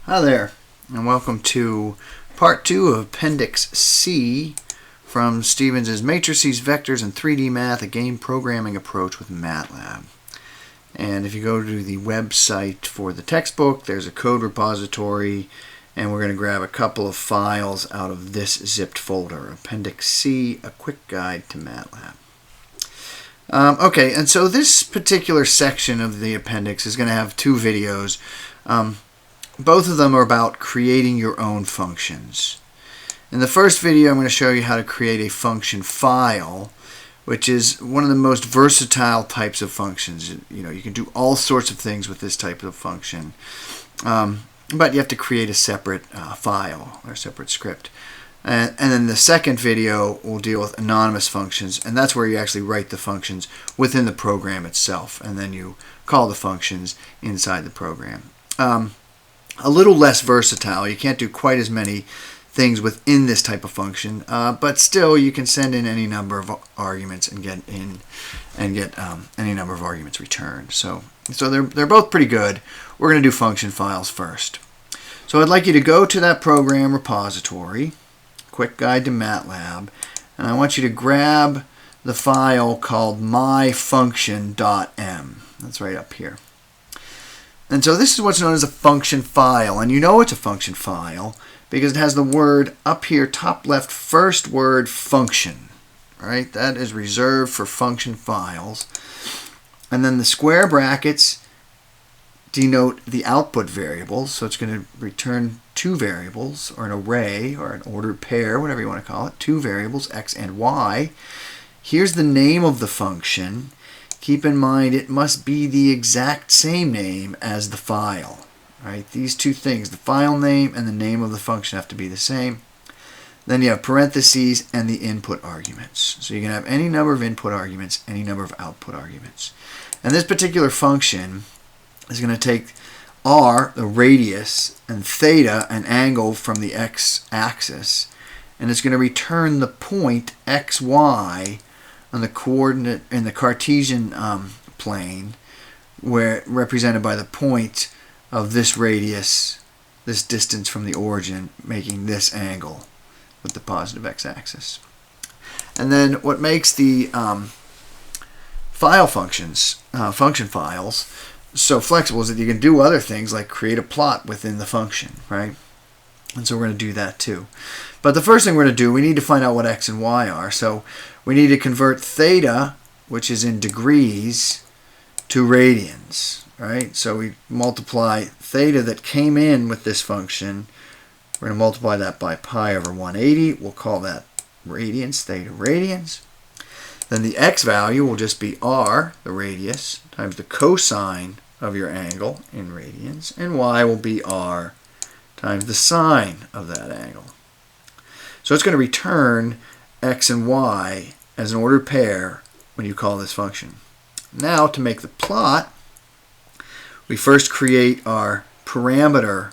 Hi there, and welcome to part 2 of Appendix C from Stevens' Matrices, Vectors, and 3D Math, a game programming approach with MATLAB. And if you go to the website for the textbook, there's a code repository, and we're going to grab a couple of files out of this zipped folder, Appendix C, a quick guide to MATLAB. Okay, and so this particular section of the appendix is going to have two videos. Both of them are about creating your own functions. In the first video, I'm going to show you how to create a function file, which is one of the most versatile types of functions. You can do all sorts of things with this type of function, but you have to create a separate file or a separate script. And then the second video will deal with anonymous functions, and that's where you actually write the functions within the program itself, and then you call the functions inside the program. A little less versatile. You can't do quite as many things within this type of function, but still you can send in any number of arguments and get any number of arguments returned. So they're both pretty good. We're going to do function files first. So I'd like you to go to that program repository, quick guide to MATLAB, and I want you to grab the file called myfunction.m. That's right up here. And so this is what's known as a function file, and you know it's a function file because it has the word up here, top left, first word function. Right? That is reserved for function files. And then the square brackets denote the output variables, so it's going to return two variables, or an array, or an ordered pair, whatever you want to call it, two variables, x and y. Here's the name of the function. Keep in mind it must be the exact same name as the file. Right? These two things, the file name and the name of the function, have to be the same. Then you have parentheses and the input arguments. So you can have any number of input arguments, any number of output arguments. And this particular function is going to take r, the radius, and theta, an angle from the x-axis, and it's going to return the point xy on the coordinate in the Cartesian plane, where represented by the point of this radius, this distance from the origin, making this angle with the positive x-axis. And then what makes the function files so flexible is that you can do other things like create a plot within the function, right? And so we're going to do that too. But the first thing we're going to do, we need to find out what x and y are. So we need to convert theta, which is in degrees, to radians, right? So we multiply theta that came in with this function. We're going to multiply that by pi over 180. We'll call that radians, theta radians. Then the x value will just be r, the radius, times the cosine of your angle in radians, and y will be r times the sine of that angle. So it's going to return x and y as an ordered pair when you call this function. Now, to make the plot, we first create our parameter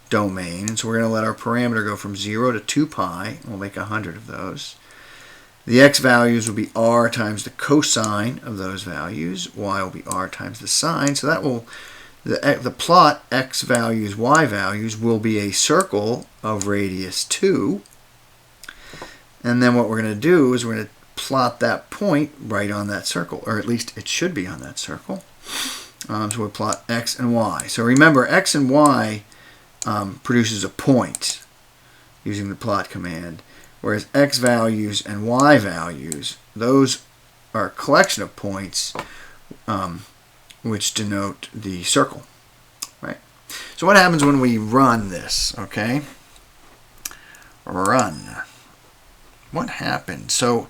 domain, and so we're going to let our parameter go from 0 to 2 pi, and we'll make 100 of those. The x values will be r times the cosine of those values. Y will be r times the sine. So that will, the plot x values, y values will be a circle of radius 2. And then what we're going to do is we're going to plot that point right on that circle, or at least it should be on that circle. So we'll plot x and y. So remember, x and y produces a point using the plot command. Whereas x values and y values, those are a collection of points which denote the circle. Right? So what happens when we run this? Okay, run. What happens? So,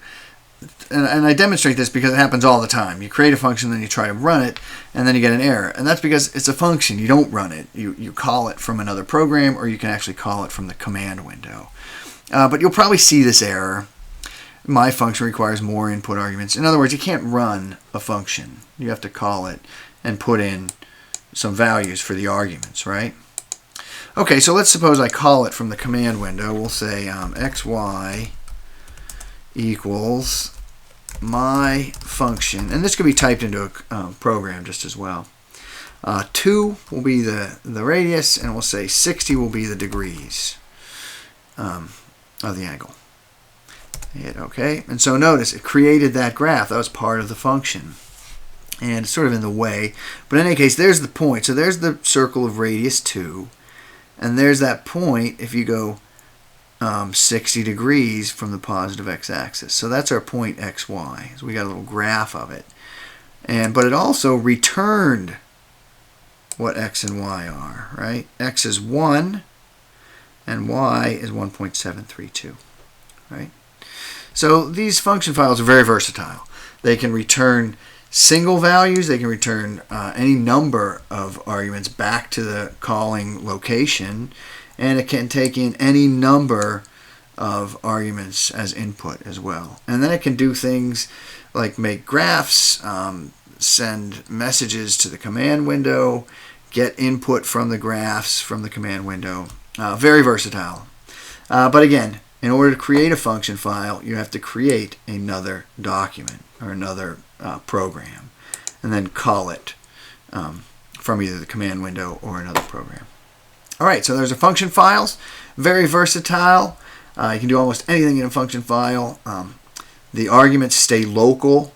and I demonstrate this because it happens all the time. You create a function, then you try to run it, and then you get an error. And that's because it's a function. You don't run it. You call it from another program, or you can actually call it from the command window. But you'll probably see this error. My function requires more input arguments. In other words, you can't run a function. You have to call it and put in some values for the arguments, right? Okay, so let's suppose I call it from the command window. We'll say xy equals my function, and this could be typed into a program just as well. 2 will be the radius, and we'll say 60 will be the degrees of the angle. Hit OK. And so notice it created that graph. That was part of the function. And it's sort of in the way. But in any case, there's the point. So there's the circle of radius 2. And there's that point if you go 60 degrees from the positive x-axis. So that's our point xy. So we got a little graph of it. But it also returned what x and y are, right? X is 1 and y is 1.732, right? So these function files are very versatile. They can return single values, they can return any number of arguments back to the calling location, and it can take in any number of arguments as input as well. And then it can do things like make graphs, send messages to the command window, get input from the graphs from the command window. Very versatile. But again, in order to create a function file, you have to create another document or another program and then call it from either the command window or another program. Alright, so there's our function files. Very versatile. You can do almost anything in a function file. The arguments stay local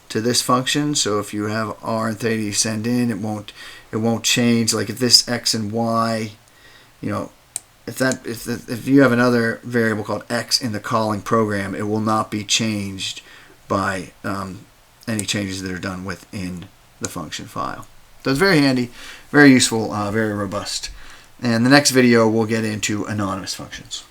to this function, so if you have R and theta you send in, it won't change. Like if this x and y, if you have another variable called x in the calling program, it will not be changed by any changes that are done within the function file. So it's very handy, very useful, very robust. And the next video we'll get into anonymous functions.